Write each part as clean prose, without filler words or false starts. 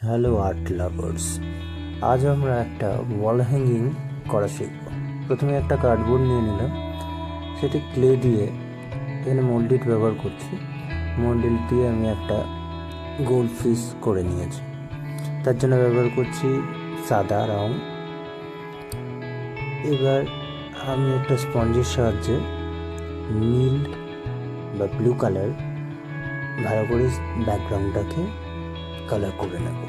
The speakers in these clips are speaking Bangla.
হ্যালো আর্ট লাভার্স, আজ আমরা একটা ওয়াল হ্যাঙ্গিং করা শিখব। প্রথমে একটা কার্ডবোর্ড নিয়ে নিলাম, সেটি ক্লে দিয়ে এখানে মোল্ডিট ব্যবহার করছি। মোল্ডিট দিয়ে আমি একটা গোল ফিস করে নিয়েছি। তার জন্য ব্যবহার করছি সাদা রং। এবার আমি একটা স্পঞ্জের সাহায্যে নীল বা ব্লু কালার ভালো করে ব্যাকগ্রাউন্ডটাকে কালার করে নেব।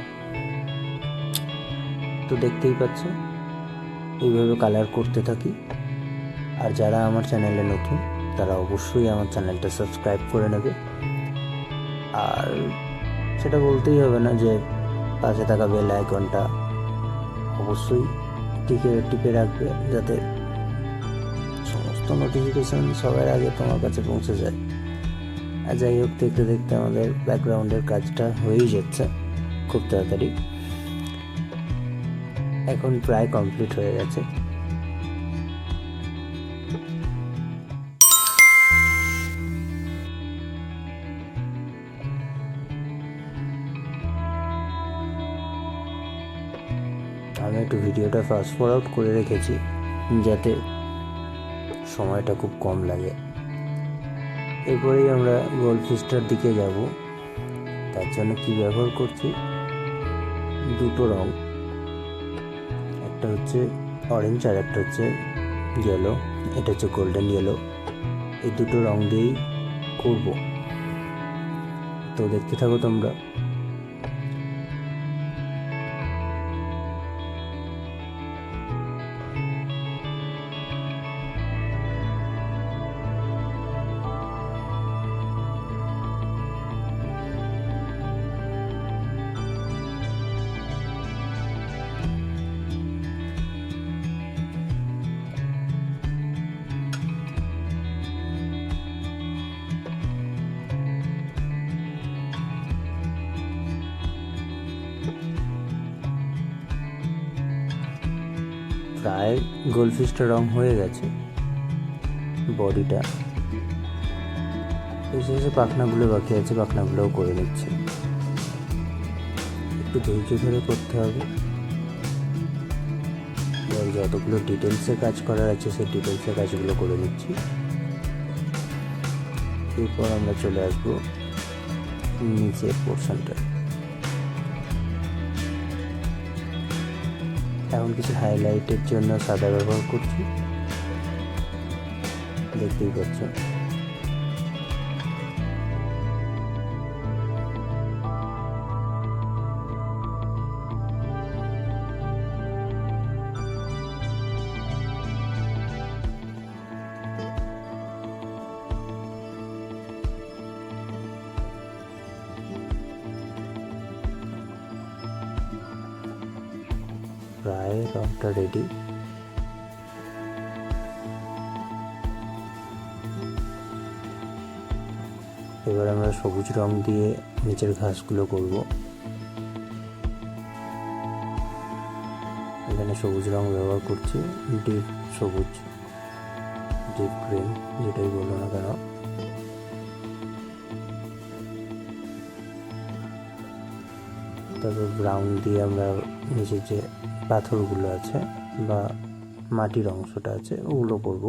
তো দেখতেই পাচ্ছ, এইভাবে কালার করতে থাকি। আর যারা আমার চ্যানেলে নতুন তারা অবশ্যই আমার চ্যানেলটা সাবস্ক্রাইব করে নেবে। আর সেটা বলতেই হবে না যে পাশে থাকা বেল আইকনটা অবশ্যই টিপে রাখবে, যাতে সমস্ত নোটিফিকেশন সবার আগে তোমার কাছে পৌঁছে যায়। আর যাই হোক, দেখতে দেখতে আমাদের ব্যাকগ্রাউন্ডের কাজটা হয়েই যাচ্ছে খুব তাড়াতাড়ি। এখন প্রায় কমপ্লিট হয়ে গেছে। আমি একটু ভিডিওটা ফাস্ট ফরওয়ার্ড করে রেখেছি যাতে সময়টা খুব কম লাগে। এরপরেই আমরা গোল ফিসটার দিকে যাব। তার জন্য কি ব্যবহার করছি, দুটো রং, একটা হচ্ছে অরেঞ্জ আর একটা হচ্ছে ইয়েলো। এটা হচ্ছে গোল্ডেন ইয়েলো। এই দুটো রং দিয়েই করব, তো দেখতে থাকো তোমরা। প্রায় গোলফিশটা রং হয়ে গেছে। বডিটা এসে পাখনাগুলো বাকি আছে, পাখনাগুলোও করে নিচ্ছে। একটু ধৈর্য ধরে করতে হবে। এবার যতগুলো ডিটেলসে কাজ করার আছে সেই ডিটেলসের কাজগুলো করে নিচ্ছি। এরপর আমরা চলে আসবো নিচের পোর্শনটা। এখন কিছু হাইলাইটের জন্য সাদা ব্যবহার করছি, দেখতেই পাচ্ছ। প্রায় রংটা রেডি। এবার আমরা সবুজ রং দিয়ে নিচের ঘাসগুলো করব। এখানে সবুজ রং ব্যবহার করছি, ডিপ সবুজ, ডিপ গ্রিন, যেটাই বলো না কেন। তারপর ব্রাউন দিয়ে আমরা নিচের যে পাথরগুলো আছে বা মাটির অংশটা আছে ওগুলো করব।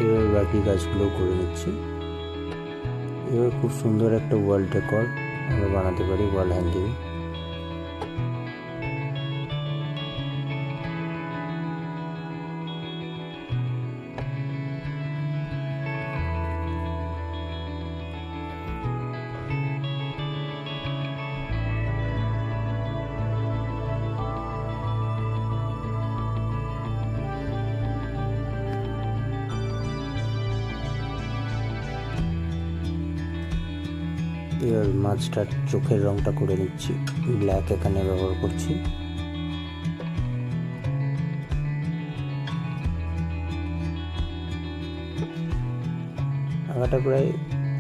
এবার বাকি কাজগুলো করে নিচ্ছি। এবার খুব সুন্দর একটা ওয়াল ডেকর আমরা বানাতে পারি, ওয়াল হ্যাঙ্গিং। এবার মাছটার চোখের রঙটা করে নিচ্ছি, ব্ল্যাক এখানে ব্যবহার করছি। আঁকাটা প্রায়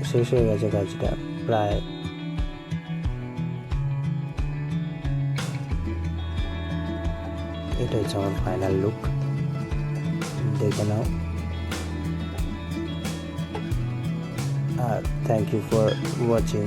শেষ হয়ে গেছে কাজটা, প্রায় এটা হচ্ছে আমার ফাইনাল লুক, দেখে নাও। আর থ্যাংক ইউ ফর ওয়াচিং।